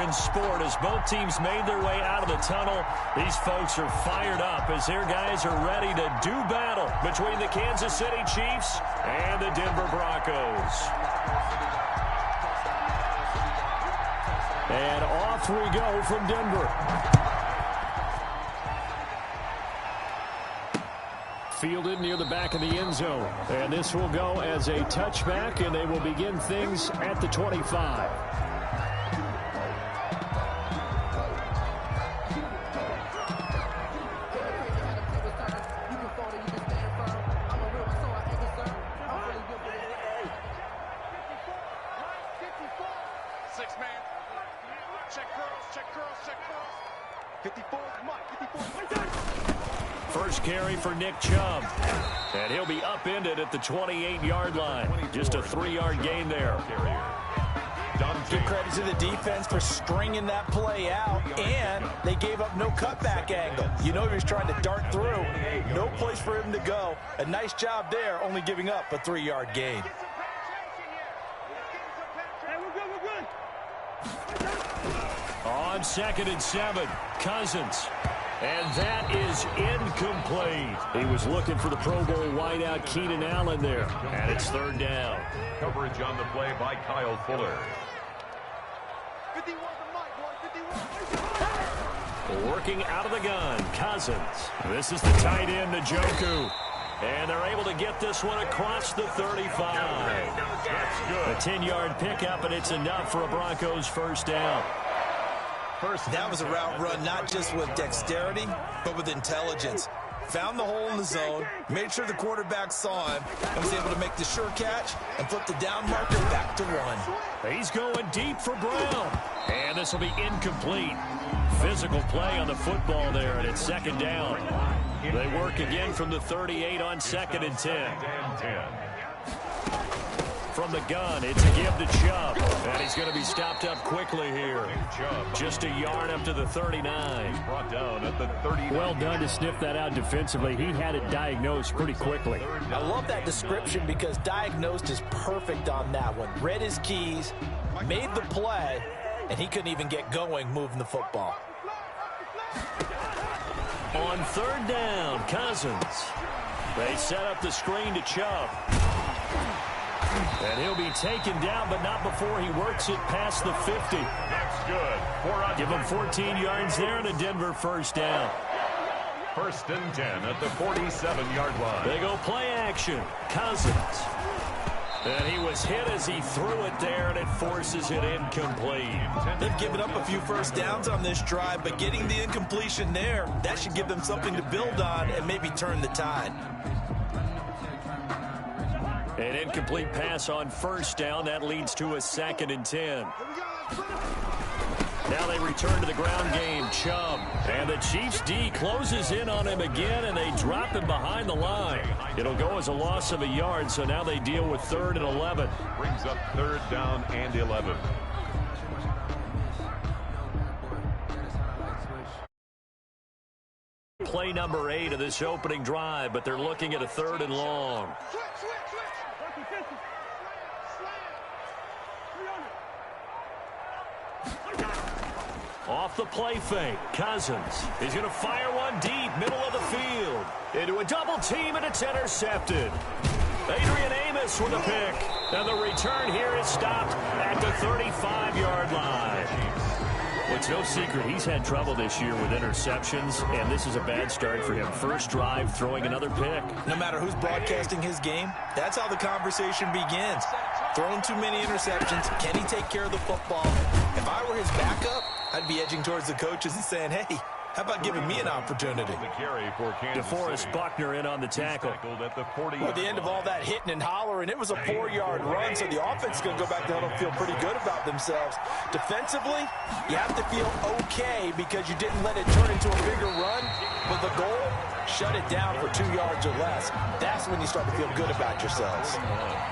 in sport as both teams made their way out of the tunnel. These folks are fired up as their guys are ready to do battle between the Kansas City Chiefs and the Denver Broncos. And off we go from Denver. Fielded near the back of the end zone. And this will go as a touchback, and they will begin things at the 25. First carry for Nick Chubb. And he'll be upended at the 28-yard line. Just a 3-yard gain there. Give credit to the defense for stringing that play out, and they gave up no cutback angle. You know he was trying to dart through. No place for him to go. A nice job there, only giving up a 3-yard gain. On 2nd and 7, Cousins. And that is incomplete. He was looking for the Pro Bowl wideout Keenan Allen there. And it's 3rd down. Coverage on the play by Kyle Fuller. Working out of the gun, Cousins. This is the tight end, Njoku. And they're able to get this one across the 35. That's good. A 10-yard pickup, and it's enough for a Broncos first down. That was a route run not just with dexterity, but with intelligence. Found the hole in the zone, made sure the quarterback saw him, and was able to make the sure catch and flip the down marker back to 1. He's going deep for Brown. And this will be incomplete. Physical play on the football there, and it's 2nd down. They work again from the 38 on 2nd and 10. From the gun, it's a give to Chubb. And he's going to be stopped up quickly here. Just a yard up to the 39. Brought down at the 39. Well done to sniff that out defensively. He had it diagnosed pretty quickly. I love that description because diagnosed is perfect on that one. Read his keys, made the play, and he couldn't even get going moving the football. On 3rd down, Cousins. They set up the screen to Chubb. And he'll be taken down, but not before he works it past the 50. That's good. Give him 14 yards there and a Denver first down. 1st and 10 at the 47-yard line. They go play action. Cousins. And he was hit as he threw it there, and it forces it incomplete. They've given up a few first downs on this drive, but getting the incompletion there, that should give them something to build on and maybe turn the tide. An incomplete pass on 1st down. That leads to a 2nd and 10. Now they return to the ground game. Chubb. And the Chiefs D closes in on him again, and they drop him behind the line. It'll go as a loss of a yard, so now they deal with 3rd and 11. Brings up 3rd down and 11. Play number 8 of this opening drive, but they're looking at a 3rd and long. Off the play fake, Cousins. He's going to fire one deep, middle of the field. Into a double team, and it's intercepted. Adrian Amos with a pick. And the return here is stopped at the 35-yard line. Well, it's no secret he's had trouble this year with interceptions, and this is a bad start for him. First drive, throwing another pick. No matter who's broadcasting his game, that's how the conversation begins. Throwing too many interceptions, can he take care of the football? If I were his backup, I'd be edging towards the coaches and saying, hey, how about giving me an opportunity? DeForest Buckner in on the tackle. At the end of all that hitting and hollering, it was a 4-yard run, so the offense is going to go back to huddle and feel pretty good about themselves. Defensively, you have to feel okay because you didn't let it turn into a bigger run, but the goal, shut it down for 2 yards or less. That's when you start to feel good about yourselves.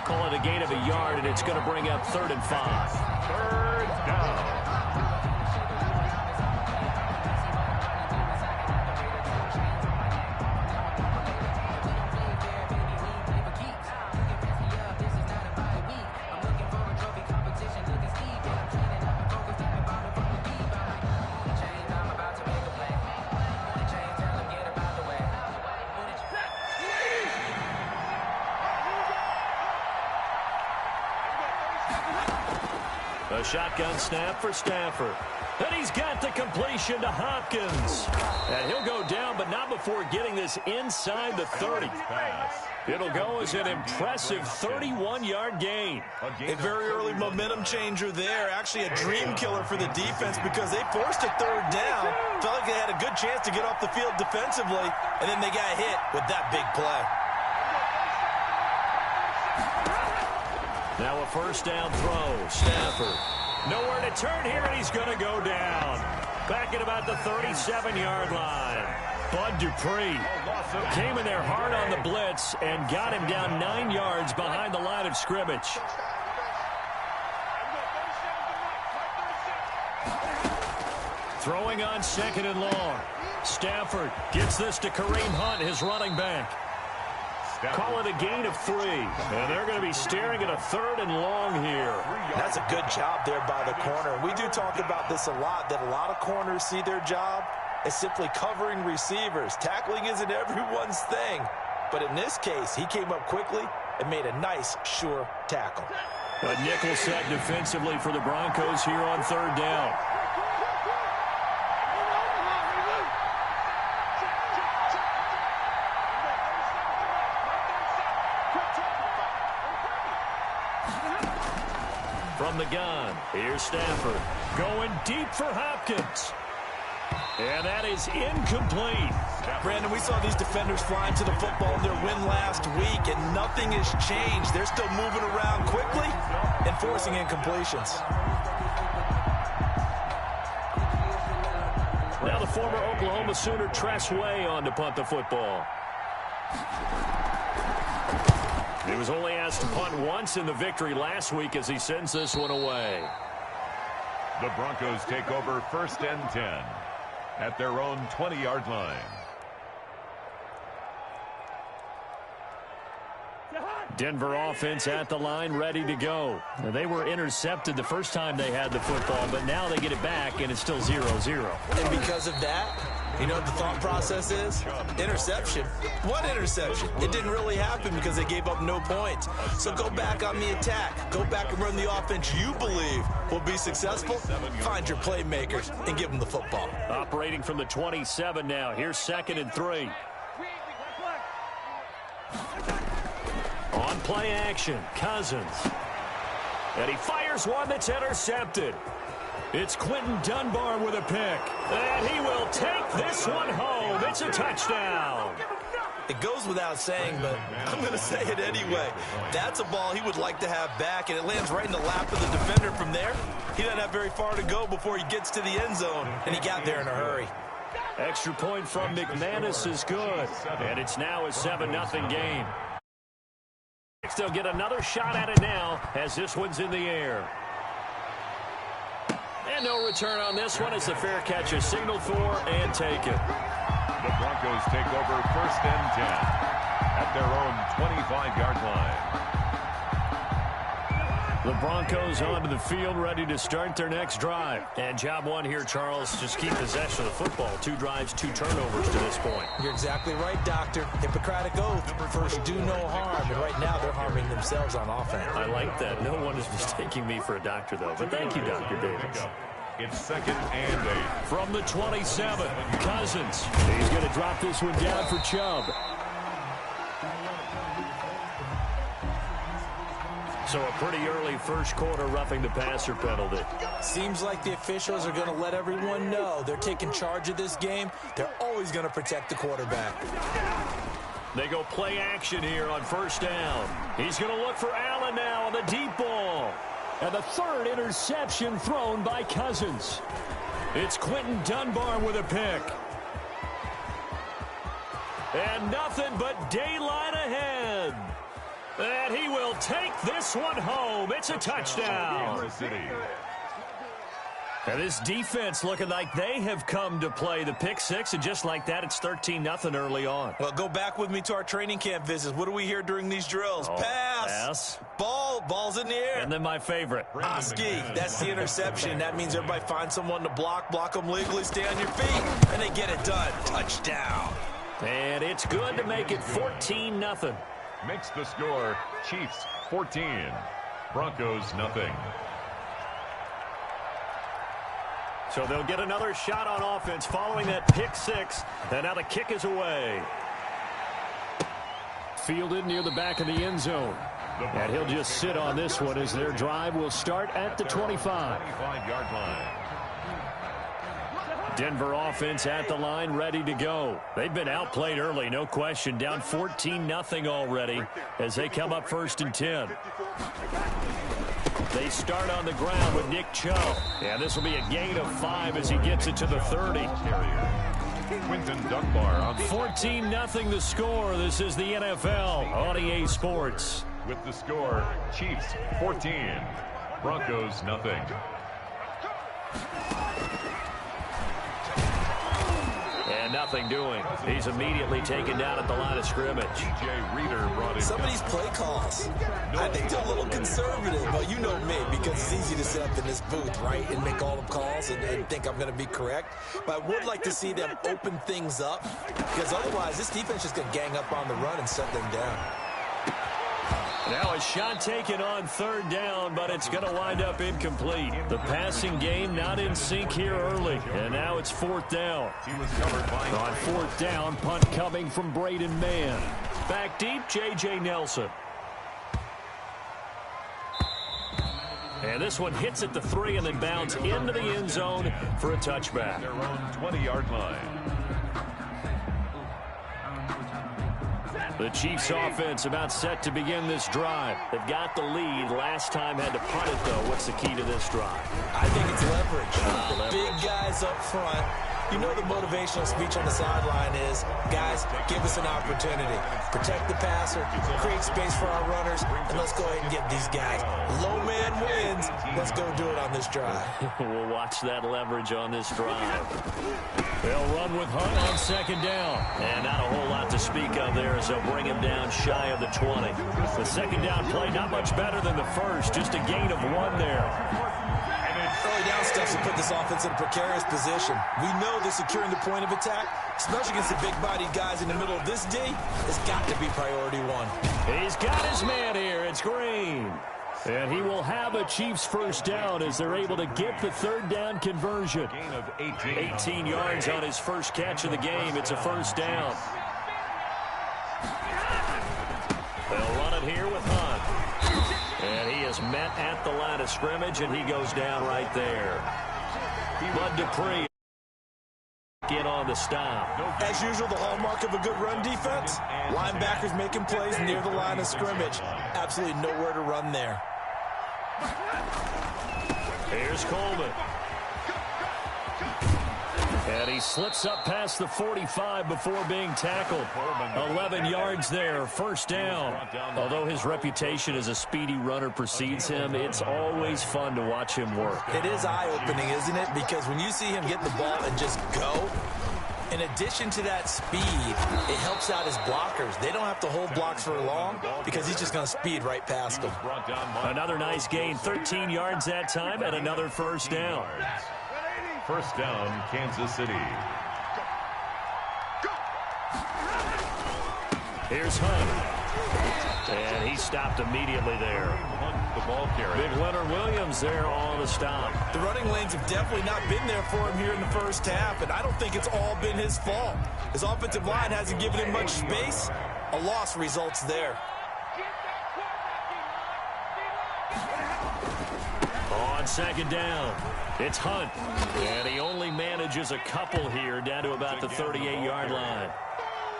Call it a gain of a yard, and it's going to bring up 3rd and 5. 3rd down. A shotgun snap for Stafford. And he's got the completion to Hopkins. And he'll go down, but not before getting this inside the 30. It'll go as an impressive 31-yard gain. A very early momentum changer there. Actually a dream killer for the defense because they forced a third down. Felt like they had a good chance to get off the field defensively, and then they got hit with that big play. Now a first down throw. Stafford. Nowhere to turn here, and he's going to go down. Back at about the 37-yard line. Bud Dupree came in there hard on the blitz and got him down 9 yards behind the line of scrimmage. Throwing on second and long. Stafford gets this to Kareem Hunt, his running back. Call it a gain of 3. And they're going to be staring at a third and long here. That's a good job there by the corner. We do talk about this a lot, that a lot of corners see their job as simply covering receivers. Tackling isn't everyone's thing. But in this case, he came up quickly and made a nice, sure tackle. A nickel set defensively for the Broncos here on third down. From the gun, here's Stafford going deep for Hopkins. And that is incomplete. Brandon, we saw these defenders flying to the football in their win last week, and nothing has changed. They're still moving around quickly and forcing incompletions. Now the former Oklahoma Sooner Tress Way on to punt the football. He was only asked to punt once in the victory last week as he sends this one away. The Broncos take over first and 10 at their own 20-yard line. Denver offense at the line, ready to go. Now, they were intercepted the first time they had the football, but now they get it back, and it's still 0-0. And because of that, you know what the thought process is? Interception. What interception? It didn't really happen because they gave up no points. So go back on the attack. Go back and run the offense you believe will be successful. Find your playmakers and give them the football. Operating from the 27 now. Here's 2nd and 3. On play action, Cousins. And he fires one that's intercepted. It's Quentin Dunbar with a pick. And he will take this one home. It's a touchdown. It goes without saying, but I'm going to say it anyway. That's a ball he would like to have back, and it lands right in the lap of the defender from there. He doesn't have very far to go before he gets to the end zone, and he got there in a hurry. Extra point from McManus is good. And it's now a 7-0 game. They'll get another shot at it now as this one's in the air. And no return on this one as the fair catch is signaled for and taken. The Broncos take over first and 10 at their own 25-yard line. The Broncos onto the field, ready to start their next drive. And job one here, Charles, just keep possession of the football. 2 drives, 2 turnovers to this point. You're exactly right, Doctor. Hippocratic oath. First, do no harm. And right now, they're harming themselves on offense. I like that. No one is mistaking me for a doctor, though. But thank you, Dr. Davis. It's 2nd and 8. From the 27, Cousins. He's going to drop this one down for Chubb. So a pretty early first quarter roughing the passer penalty. Seems like the officials are going to let everyone know they're taking charge of this game. They're always going to protect the quarterback. They go play action here on first down. He's going to look for Allen now on the deep ball. And the 3rd interception thrown by Cousins. It's Quentin Dunbar with a pick. And nothing but daylight ahead. And he will take this one home. It's a touchdown. And this defense looking like they have come to play. The pick 6, and just like that, it's 13-0 early on. Well, go back with me to our training camp visits. What do we hear during these drills? Pass. Ball's in the air. And then my favorite. Oski, that's the interception. That means everybody finds someone to block them legally, stay on your feet, and they get it done. Touchdown. And it's good to make it 14-0. Makes the score Chiefs 14, Broncos nothing. So they'll get another shot on offense following that pick six. And now the kick is away. Fielded near the back of the end zone. And he'll just sit on this one as their drive will start at the 25. 25-yard line. Denver offense at the line, ready to go. They've been outplayed early, no question. Down 14-0 already as they come up 1st and 10. They start on the ground with Nick Chubb. And this will be a gain of 5 as he gets it to the 30. Quinton Dunbar on 14-0 the score. This is the NFL on EA Sports. with the score. Chiefs 14, Broncos nothing. And nothing doing. He's immediately taken down at the line of scrimmage. DJ Reader brought in. Some of these play calls, I think they're a little conservative, but you know me, because it's easy to sit up in this booth, right, and make all the calls and think I'm going to be correct. But I would like to see them open things up, because otherwise this defense is going to gang up on the run and shut them down. Now a shot taken on 3rd down, but it's going to wind up incomplete. The passing game not in sync here early, and now it's 4th down. He was covered by on 4th down, punt coming from Braden Mann. Back deep, J.J. Nelson. And this one hits at the 3 and then bounds into the end zone for a touchback. their own 20-yard line. The Chiefs offense about set to begin this drive. They've got the lead. Last time had to punt it, though. What's the key to this drive? I think it's leverage. Big guys up front. You know the motivational speech on the sideline is, guys, give us an opportunity. Protect the passer, create space for our runners, and let's go ahead and get these guys. Low man wins. Let's go do it on this drive. We'll watch that leverage on this drive. They'll run with Hunt on 2nd down. And not a whole lot to speak of there as they'll bring him down shy of the 20. The 2nd down play not much better than the first. Just a gain of 1 there. Early down steps to put this offense in a precarious position. We know that securing the point of attack, especially against the big-bodied guys in the middle of this D, has got to be priority 1. He's got his man here. It's Green. And he will have a Chiefs 1st down as they're able to get the 3rd down conversion. Gain of 18. 18 yards on his first catch of the game. It's a 1st down. They'll run it here with Hunt. And he is met at the line of scrimmage, and he goes down right there. Bud Dupree get on the stop. As usual, the hallmark of a good run defense, linebackers making plays near the line of scrimmage. Absolutely nowhere to run there. Here's Coleman. And he slips up past the 45 before being tackled. 11 yards there, 1st down. Although his reputation as a speedy runner precedes him, it's always fun to watch him work. It is eye-opening, isn't it? Because when you see him get the ball and just go, in addition to that speed, it helps out his blockers. They don't have to hold blocks for long because he's just going to speed right past them. Another nice gain, 13 yards that time, and another 1st down. 1st down, Kansas City. Here's Hunt. And he stopped immediately there. Hunt, the ball carrier. Big Leonard Williams there on the stop. The running lanes have definitely not been there for him here in the 1st half, and I don't think it's all been his fault. His offensive line hasn't given him much space. A loss results there. On 2nd down, it's Hunt. And he only manages a couple here down to about the 38-yard line.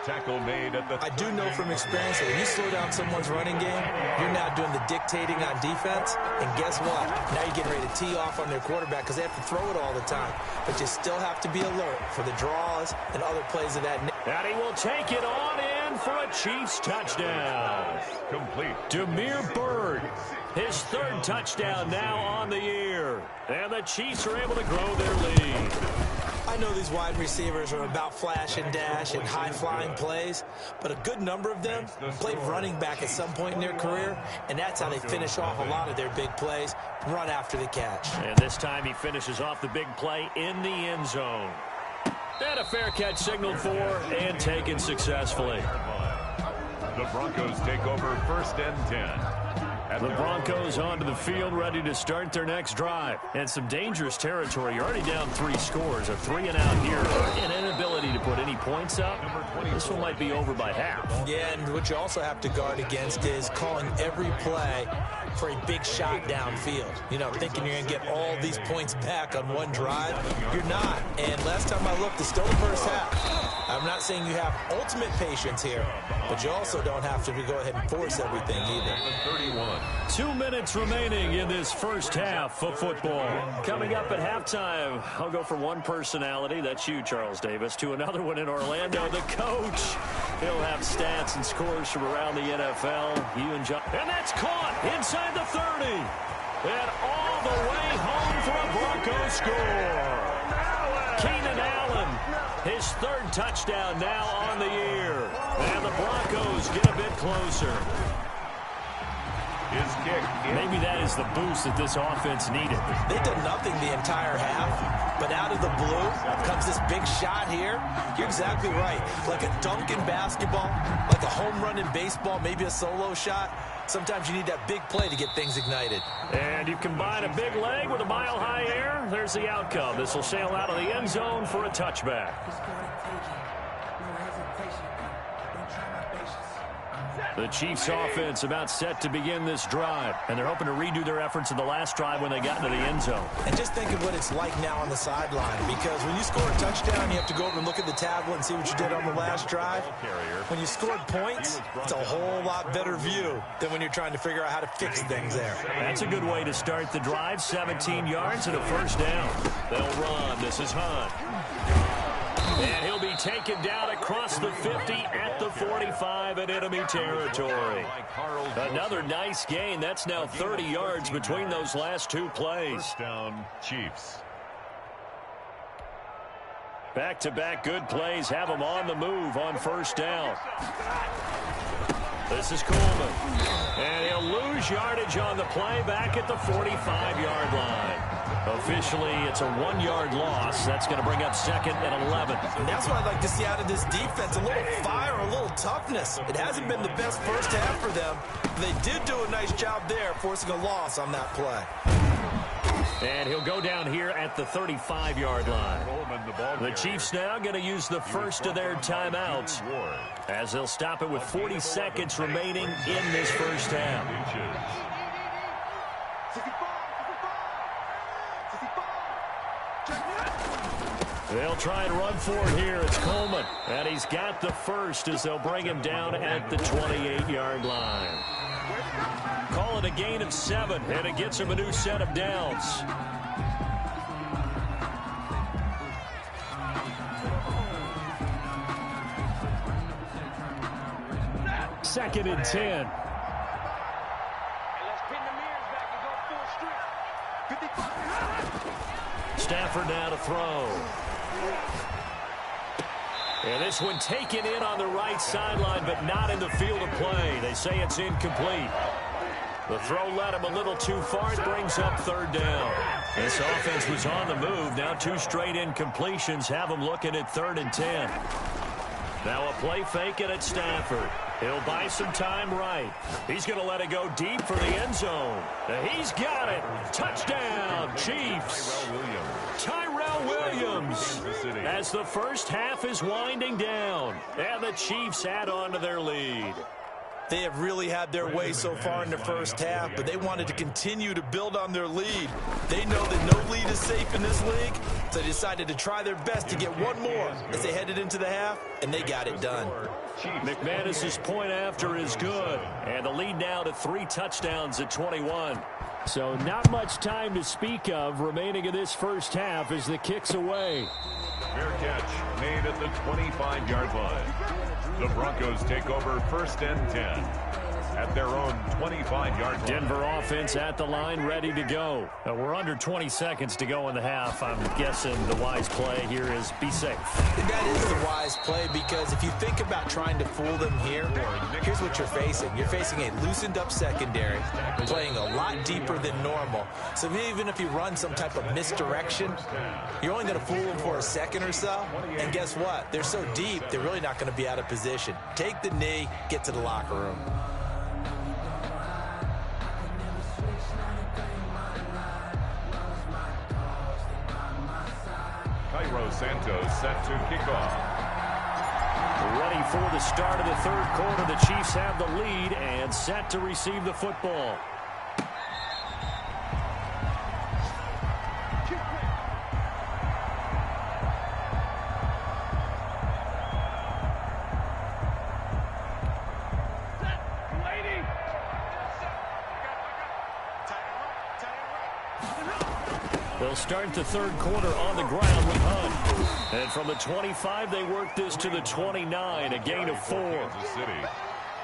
Tackle made at the. I do know from experience that when you slow down someone's running game, you're now doing the dictating on defense. And guess what? Now you're getting ready to tee off on their quarterback because they have to throw it all the time. But you still have to be alert for the draws and other plays of that. And he will take it on in for a Chiefs touchdown. Complete. Damiere Byrd, his 3rd touchdown now on the year. And the Chiefs are able to grow their lead. I know these wide receivers are about flash and dash and high-flying plays, but a good number of them played running back at some point in their career, and that's how they finish off a lot of their big plays, run after the catch. And this time he finishes off the big play in the end zone. And a fair catch signaled for and taken successfully. The Broncos take over 1st and 10. The Broncos onto the field, ready to start their next drive. And some dangerous territory. You're already down 3 scores. A 3-and-out here. An inability to put any points up. This one might be over by half. Yeah, and what you also have to guard against is calling every play for a big shot downfield. You know, thinking you're going to get all these points back on one drive. You're not. And last time I looked, it's still the first half. I'm not saying you have ultimate patience here, but you also don't have to go ahead and force everything either. 2 minutes remaining in this first half of football. Coming up at halftime, I'll go from one personality, that's you, Charles Davis, to another one in Orlando, the coach. He'll have stats and scores from around the NFL. You and John. And that's caught inside the 30. And all the way home for a Broncos score. Keenan Allen, his 3rd touchdown now on the year. And the Broncos get a bit closer. His kick. Maybe that is the boost that this offense needed. They've done nothing the entire half, but out of the blue comes this big shot here. You're exactly right. Like a dunk in basketball, like a home run in baseball, maybe a solo shot. Sometimes you need that big play to get things ignited. And you combine a big leg with a mile-high air, there's the outcome. This will sail out of the end zone for a touchback. The Chiefs offense about set to begin this drive, and they're hoping to redo their efforts in the last drive when they got into the end zone. And just think of what it's like now on the sideline, because when you score a touchdown, you have to go over and look at the tablet and see what you did on the last drive. When you scored points, it's a whole lot better view than when you're trying to figure out how to fix things there. That's a good way to start the drive. 17 yards and a first down. They'll run. This is Hunt. And he'll be taken down across the 50 at the 45 in enemy territory. Another nice gain. That's now 30 yards between those last 2 plays. First down, Chiefs. Back-to-back good plays have them on the move on first down. This is Coleman. And he'll lose yardage on the play back at the 45-yard line. Officially, it's a 1-yard loss. That's going to bring up 2nd and 11. And that's what I'd like to see out of this defense. A little fire, a little toughness. It hasn't been the best first half for them. They did do a nice job there, forcing a loss on that play. And he'll go down here at the 35-yard line. The Chiefs now going to use the first of their timeouts as they'll stop it with 40 seconds remaining in this first half. They'll try and run for it here. It's Coleman. And he's got the first as they'll bring him down at the 28-yard line. Call it a gain of 7, and it gets him a new set of downs. Second and 10. Stafford now to throw. And this one taken in on the right sideline, but not in the field of play. They say it's incomplete. The throw led him a little too far. It brings up 3rd down. This offense was on the move. Now 2 straight incompletions have them looking at 3rd and 10. Now a play fake it at Stafford. He'll buy some time right. He's going to let it go deep for the end zone. He's got it. Touchdown, Chiefs. Tyrell Williams. As the first half is winding down. And the Chiefs add on to their lead. They have really had their way so far in the first half, but they wanted to continue to build on their lead. They know that no lead is safe in this league, so they decided to try their best to get one more as they headed into the half, and they got it done. McManus's point after is good, and the lead now to 3 touchdowns at 21. So not much time to speak of remaining in this first half as the kick's away. Fair catch made at the 25-yard line. The Broncos take over 1st and 10 at their own 25-yard line. Denver offense at the line, ready to go. We're under 20 seconds to go in the half. I'm guessing the wise play here is be safe. That is the wise play, because if you think about trying to fool them here, here's what you're facing. You're facing a loosened up secondary, playing a lot deeper than normal. So even if you run some type of misdirection, you're only going to fool them for a second or so. And guess what? They're so deep, they're really not going to be out of position. Take the knee, get to the locker room. Cairo Santos set to kick off. Ready for the start of the third quarter. The Chiefs have the lead and set to receive the football. They'll start the third quarter on the ground with Hunt. And from the 25, they work this to the 29, a gain of 4.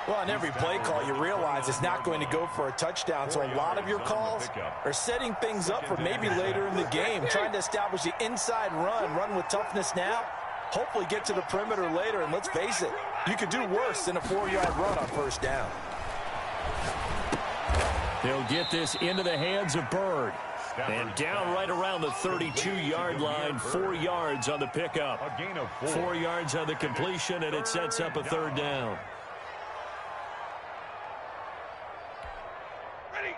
Well, on every play call, you realize it's not going to go for a touchdown. So a lot of your calls are setting things up for maybe later in the game, trying to establish the inside run with toughness now, hopefully get to the perimeter later. And let's face it, you could do worse than a 4-yard run on first down. They'll get this into the hands of Bird. And down right around the 32-yard line, 4 yards on the pickup. A gain of 4. 4 yards on the completion, and it sets up a third down. Ready.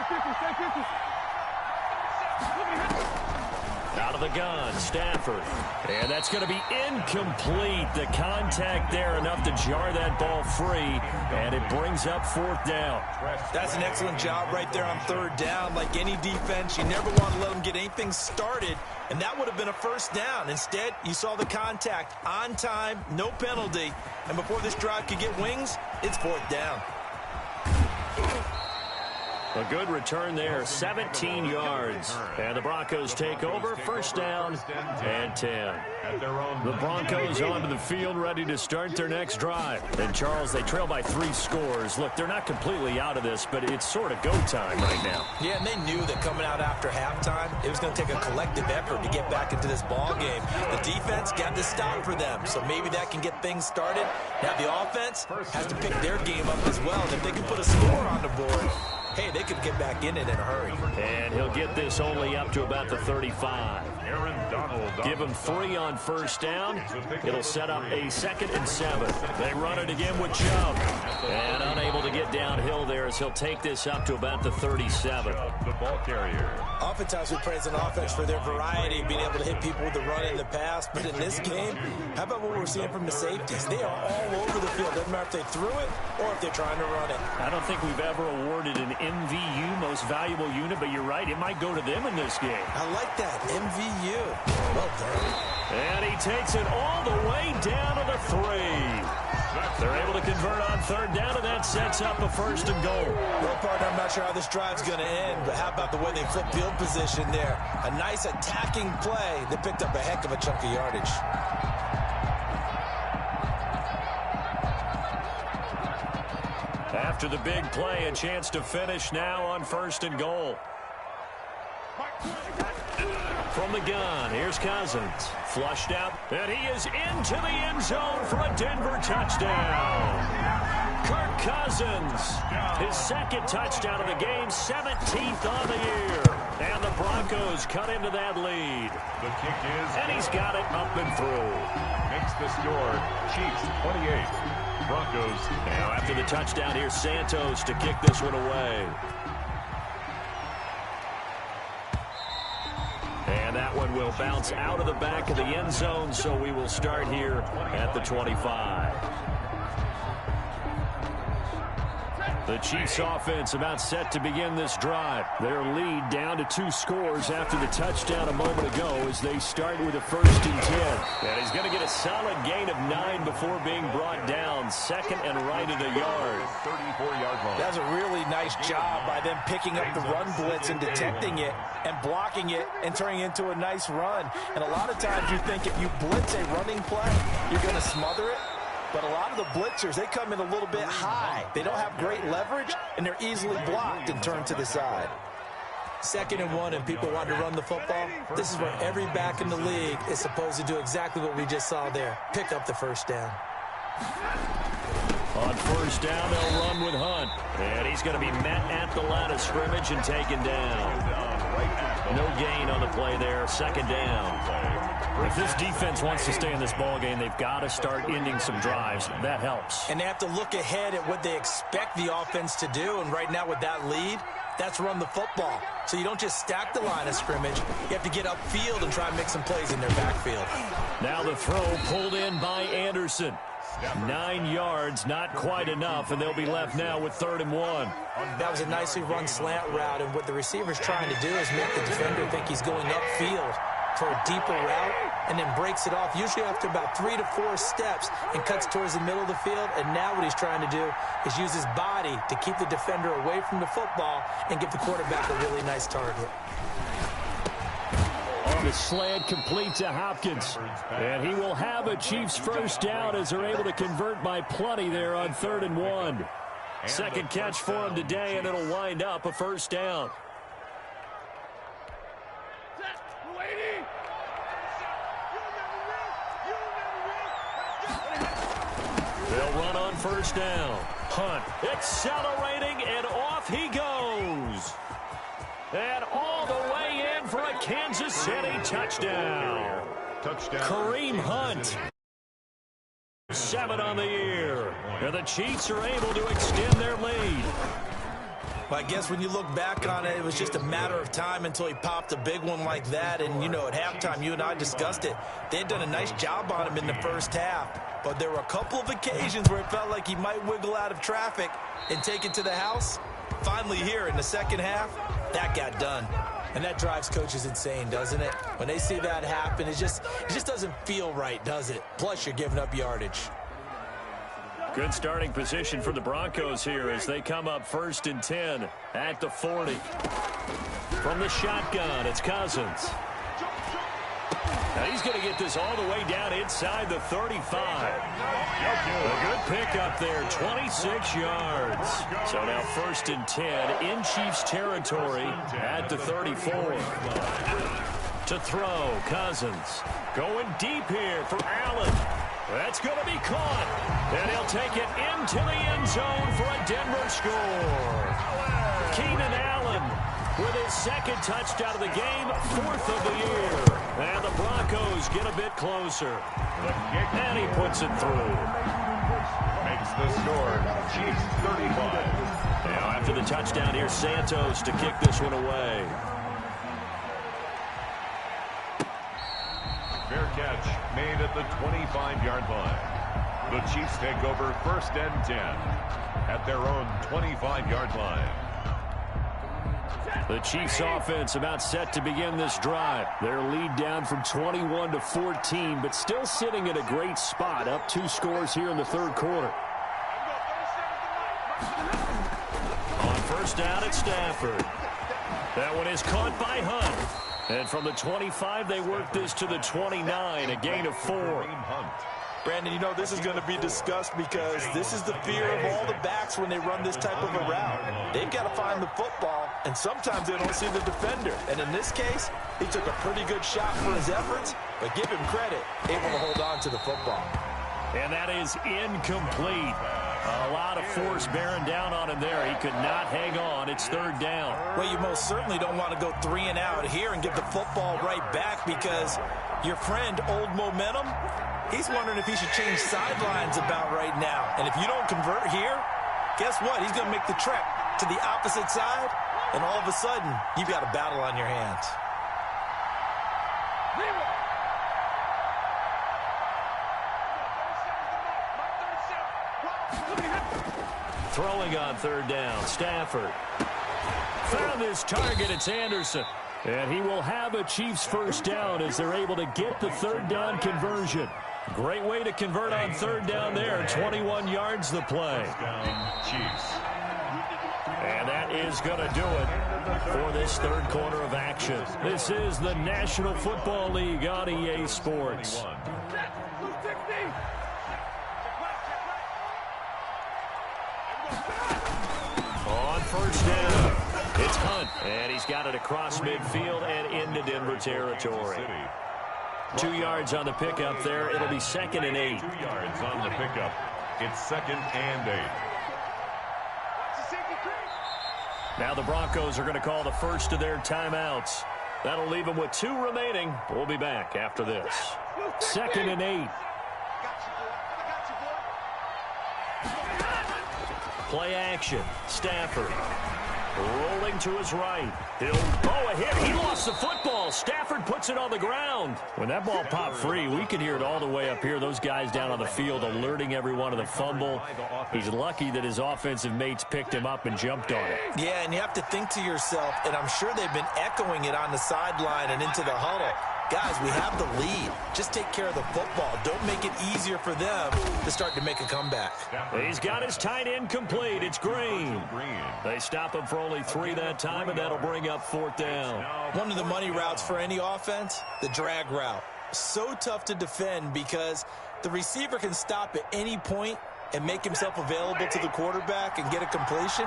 Stay 50. Out of the gun, Stafford. And that's going to be incomplete. The contact there enough to jar that ball free, and it brings up fourth down. That's an excellent job right there on third down. Like any defense, you never want to let them get anything started, and that would have been a first down. Instead, you saw the contact on time, no penalty, and before this drive could get wings, it's fourth down. A good return there, 17 yards. And the Broncos take over, first down and 10. The Broncos onto the field, ready to start their next drive. And, Charles, they trail by 3 scores. Look, they're not completely out of this, but it's sort of go time right now. Yeah, and they knew that coming out after halftime, it was going to take a collective effort to get back into this ball game. The defense got to stop for them, so maybe that can get things started. Now the offense has to pick their game up as well. And if they can put a score on the board, hey, they could get back in it in a hurry. And he'll get this only up to about the 35. Give him 3 on first down. It'll set up a 2nd and 7. They run it again with Chubb. And unable to get downhill there as he'll take this up to about the 37. The ball carrier. Oftentimes we praise an offense for their variety, being able to hit people with the run in the pass. But in this game, how about what we're seeing from the safeties? They are all over the field. Doesn't matter if they threw it or if they're trying to run it. I don't think we've ever awarded an MVU, most valuable unit, but you're right, it might go to them in this game. I like that, MVU. Well done. And he takes it all the way down to the 3. They're able to convert on third down, and that sets up a 1st and goal. Well, partner, I'm not sure how this drive's going to end, but how about the way they flip field position there? A nice attacking play that picked up a heck of a chunk of yardage. After the big play, a chance to finish now on 1st and goal. From the gun, here's Cousins. Flushed out, and he is into the end zone for a Denver touchdown. Kirk Cousins, his 2nd touchdown of the game, 17th on the year. And the Broncos cut into that lead. The kick is... And he's got it up and through. Makes the score Chiefs 28. Broncos. Now after the touchdown, here's Santos to kick this one away. And that one will bounce out of the back of the end zone, so we will start here at the 25. The Chiefs offense about set to begin this drive. Their lead down to 2 scores after the touchdown a moment ago as they start with a 1st and 10. And he's going to get a solid gain of 9 before being brought down. 2nd and right at a yard. 34-yard line. That's a really nice job by them picking up the run blitz and detecting it and blocking it and turning it into a nice run. And a lot of times you think if you blitz a running play, you're going to smother it. But a lot of the blitzers, they come in a little bit high. They don't have great leverage, and they're easily blocked and turned to the side. 2nd and 1, and people want to run the football. This is where every back in the league is supposed to do exactly what we just saw there. Pick up the 1st down. On 1st down, they'll run with Hunt. And he's going to be met at the line of scrimmage and taken down. No gain on the play there. 2nd down. If this defense wants to stay in this ballgame, they've got to start ending some drives. That helps. And they have to look ahead at what they expect the offense to do. And right now with that lead, That's run the football. So you don't just stack the line of scrimmage. You have to get upfield and try and make some plays in their backfield. Now the throw pulled in by Anderson. 9 yards, not quite enough, and they'll be left now with 3rd and 1. That was a nicely run slant route, and what the receiver's trying to do is make the defender think he's going upfield for a deeper route, and then breaks it off, usually after about 3 to 4 steps, and cuts towards the middle of the field. And now what he's trying to do is use his body to keep the defender away from the football and give the quarterback a really nice target. On the slant, complete to Hopkins. And he will have a Chiefs first down as they're able to convert by plenty there on 3rd and 1. Second catch for him today, and it'll wind up a first down. They'll run on first down. Hunt accelerating, and off he goes. And all the way in for a Kansas City touchdown. Kareem Hunt. 7 on the year. And the Chiefs are able to extend their lead. Well, I guess when you look back on it, it was just a matter of time until he popped a big one like that. And, you know, at halftime, you and I discussed it. They had done a nice job on him in the first half. But there were a couple of occasions where it felt like he might wiggle out of traffic and take it to the house. Finally here in the second half, that got done. And that drives coaches insane, doesn't it? When they see that happen, it just doesn't feel right, does it? Plus, you're giving up yardage. Good starting position for the Broncos here as they come up 1st and 10 at the 40. From the shotgun, it's Cousins. Now he's going to get this all the way down inside the 35. A good pickup there, 26 yards. So now 1st and 10 in Chiefs territory at the 34. To throw, Cousins. Going deep here for Allen. That's going to be caught. And he'll take it into the end zone for a Denver score. Keenan Allen with his 2nd touchdown of the game, 4th of the year. And the Broncos get a bit closer. And he puts it through. Makes the score, Chiefs 35. Now after the touchdown, here's Santos to kick this one away. Fair catch made at the 25-yard line. The Chiefs take over 1st and 10 at their own 25-yard line. The Chiefs offense about set to begin this drive. Their lead down from 21 to 14, but still sitting in a great spot, up 2 scores here in the 3rd quarter. On first down, it's Stafford. That one is caught by Hunt. And from the 25, they work this to the 29, a gain of 4. Brandon, you know, this is going to be discussed because this is the fear of all the backs when they run this type of a route. They've got to find the football, and sometimes they don't see the defender. And in this case, he took a pretty good shot for his efforts, but give him credit, able to hold on to the football. And that is incomplete. A lot of force bearing down on him there. He could not hang on. It's 3rd down. Well, you most certainly don't want to go 3 and out here and get the football right back because your friend, Old Momentum, he's wondering if he should change sidelines about right now. And if you don't convert here, guess what? He's going to make the trek to the opposite side, and all of a sudden, you've got a battle on your hands. Throwing on 3rd down, Stafford. Found his target, it's Anderson. And he will have a Chiefs first down as they're able to get the 3rd down conversion. Great way to convert on 3rd down there. 21 yards the play. Chiefs. And that is going to do it for this 3rd quarter of action. This is the National Football League on EA Sports. On first down, it's Hunt, and he's got it across midfield and into Denver territory. 2 yards on the pickup there. It'll be 2nd and 8. 2 yards on the pickup. It's 2nd and 8. Now the Broncos are going to call the first of their timeouts. That'll leave them with 2 remaining. We'll be back after this. 2nd and 8. Play action. Stafford. Rolling to his right. A hit. He lost the football. Stafford puts it on the ground. When that ball popped free, we could hear it all the way up here. Those guys down on the field alerting everyone of the fumble. He's lucky that his offensive mates picked him up and jumped on it. Yeah, and you have to think to yourself, and I'm sure they've been echoing it on the sideline and into the huddle. Guys, we have the lead. Just take care of the football. Don't make it easier for them to start to make a comeback. He's got his tight end complete. It's Green. They stop him for only 3 that time, and that'll bring up 4th down. One of the money routes for any offense, the drag route. So tough to defend because the receiver can stop at any point and make himself available to the quarterback and get a completion.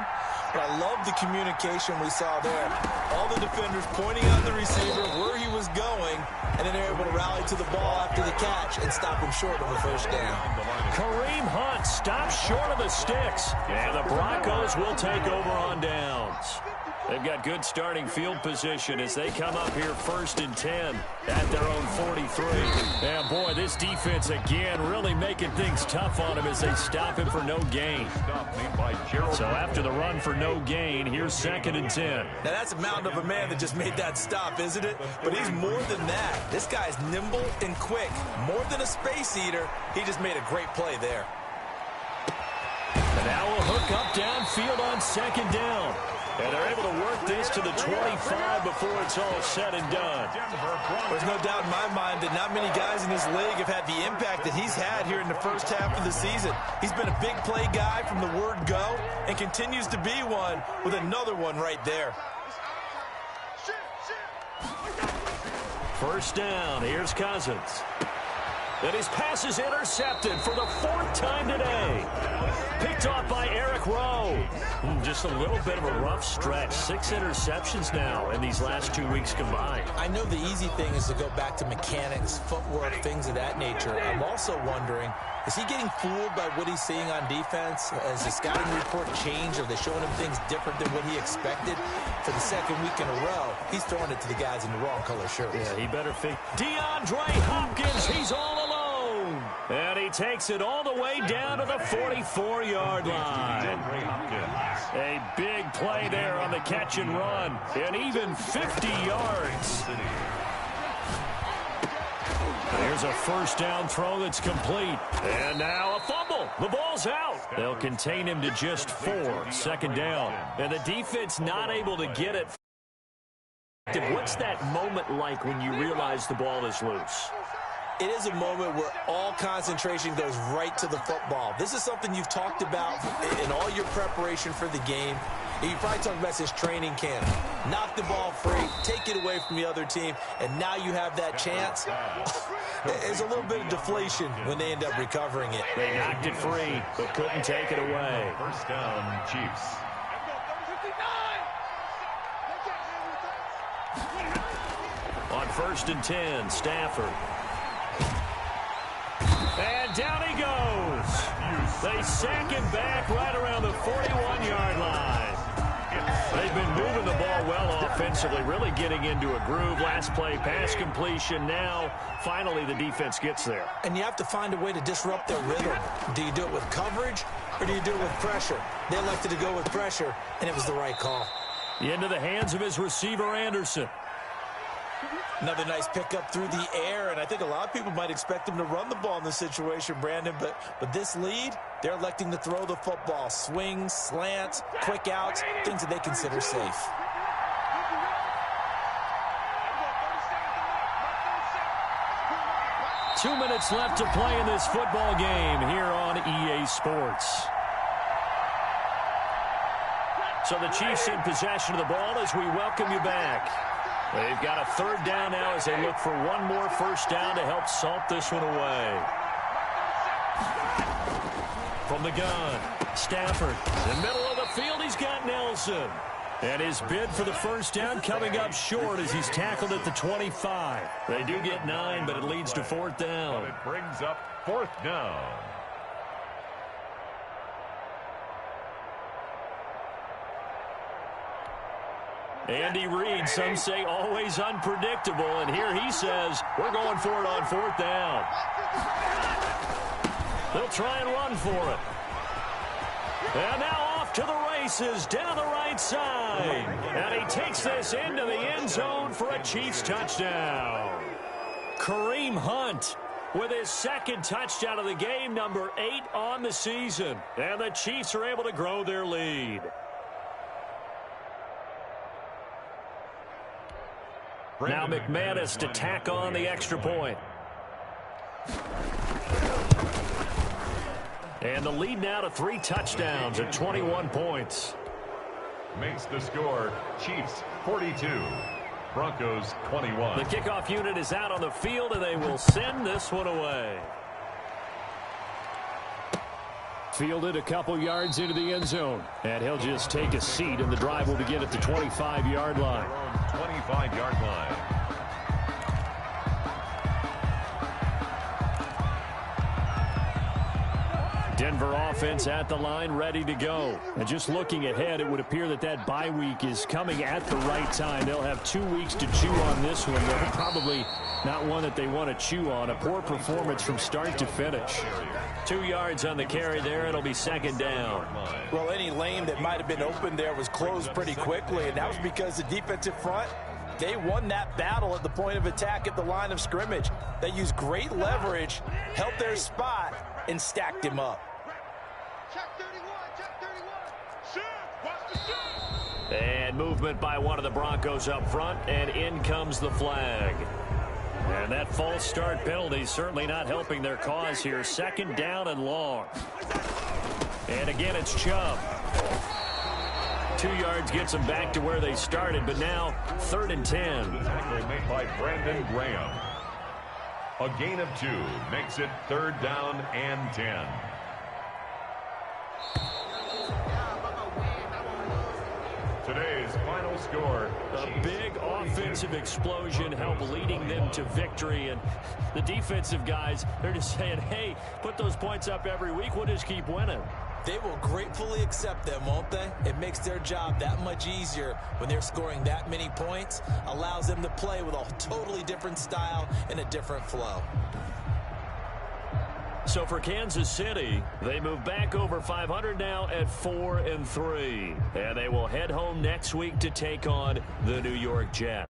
But I love the communication we saw there. All the defenders pointing out the receiver where he was going, and then they're able to rally to the ball after the catch and stop him short of a first down. Kareem Hunt stops short of the sticks, and the Broncos will take over on downs. They've got good starting field position as they come up here 1st and 10 at their own 43. And boy, this defense again really making things tough on him as they stop him for no gain. So after the run for no gain, here's 2nd and 10. Now that's a mountain of a man that just made that stop, isn't it? But he's more than that. This guy's nimble and quick. More than a space eater, he just made a great play there. And now we'll hook up downfield on 2nd down. And they're able to work this to the 25 before it's all said and done. There's no doubt in my mind that not many guys in this league have had the impact that he's had here in the first half of the season. He's been a big play guy from the word go and continues to be one with another one right there. 1st down. Here's Cousins. And his pass is intercepted for the 4th time today. Picked off by Eric Rowe. Just a little bit of a rough stretch. 6 interceptions now in these last 2 weeks combined. I know the easy thing is to go back to mechanics, footwork, things of that nature. I'm also wondering, is he getting fooled by what he's seeing on defense? Has the scouting report changed? Are they showing him things different than what he expected? For the 2nd week in a row, he's throwing it to the guys in the wrong color shirts. Yeah, he better think. DeAndre Hopkins, he's all alone. And he takes it all the way down to the 44-yard line. A big play there on the catch and run. And even 50 yards. Here's a 1st down throw that's complete. And now a fumble. The ball's out. They'll contain him to just 4. 2nd down. And the defense not able to get it. What's that moment like when you realize the ball is loose? It is a moment where all concentration goes right to the football. This is something you've talked about in all your preparation for the game. You probably talked about since training camp. Knock the ball free, take it away from the other team, and now you have that chance. There's a little bit of deflation when they end up recovering it. They knocked it free, but couldn't take it away. 1st down, Chiefs. On 1st and 10, Stafford. And down he goes. They sack him back right around the 41-yard line. They've been moving the ball well offensively, really getting into a groove. Last play, pass completion. Now, finally, the defense gets there. And you have to find a way to disrupt their rhythm. Do you do it with coverage, or do you do it with pressure? They elected to go with pressure, and it was the right call. Into the hands of his receiver, Anderson. Another nice pickup through the air, and I think a lot of people might expect him to run the ball in this situation, Brandon, but this lead, they're electing to throw the football. Swings, slants, quick outs, things that they consider safe. Two minutes left to play in this football game here on EA Sports. So the Chiefs in possession of the ball as we welcome you back. They've got a 3rd down now as they look for one more 1st down to help salt this one away. From the gun, Stafford. In the middle of the field, he's got Nelson. And his bid for the 1st down coming up short as he's tackled at the 25. They do get 9, but it leads to 4th down. It brings up 4th down. Andy Reid, some say always unpredictable, and here he says, we're going for it on 4th down. They'll try and run for it. And now off to the races, down the right right side. And he takes this into the end zone for a Chiefs touchdown. Kareem Hunt with his second touchdown of the game, number 8 on the season. And the Chiefs are able to grow their lead. Now McManus to tack on the extra point. And the lead now to 3 touchdowns at 21 points. Makes the score Chiefs 42, Broncos 21. The kickoff unit is out on the field, and they will send this one away. Fielded a couple yards into the end zone. And he'll just take a seat, and the drive will begin at the 25-yard line. 25-yard line. Denver offense at the line, ready to go. And just looking ahead, it would appear that that bye week is coming at the right time. They'll have 2 weeks to chew on this one. They're probably not one that they want to chew on. A poor performance from start to finish. 2 yards on the carry there. It'll be second down. Well, any lane that might have been open there was closed pretty quickly, and that was because the defensive front, they won that battle at the point of attack at the line of scrimmage. They used great leverage, held their spot, and stacked him up. And movement by one of the Broncos up front, and in comes the flag. And that false start penalty certainly not helping their cause here. Second down and long. And again, it's Chubb. 2 yards gets them back to where they started, but now 3rd and 10. Tackle made by Brandon Graham. A gain of 2 makes it 3rd down and 10. Today's final score. A big offensive explosion helped leading them to victory. And the defensive guys, they're just saying, hey, put those points up every week. We'll just keep winning. They will gratefully accept them, won't they? It makes their job that much easier when they're scoring that many points. Allows them to play with a totally different style and a different flow. So for Kansas City, they move back over 500 now at 4-3. And they will head home next week to take on the New York Jets.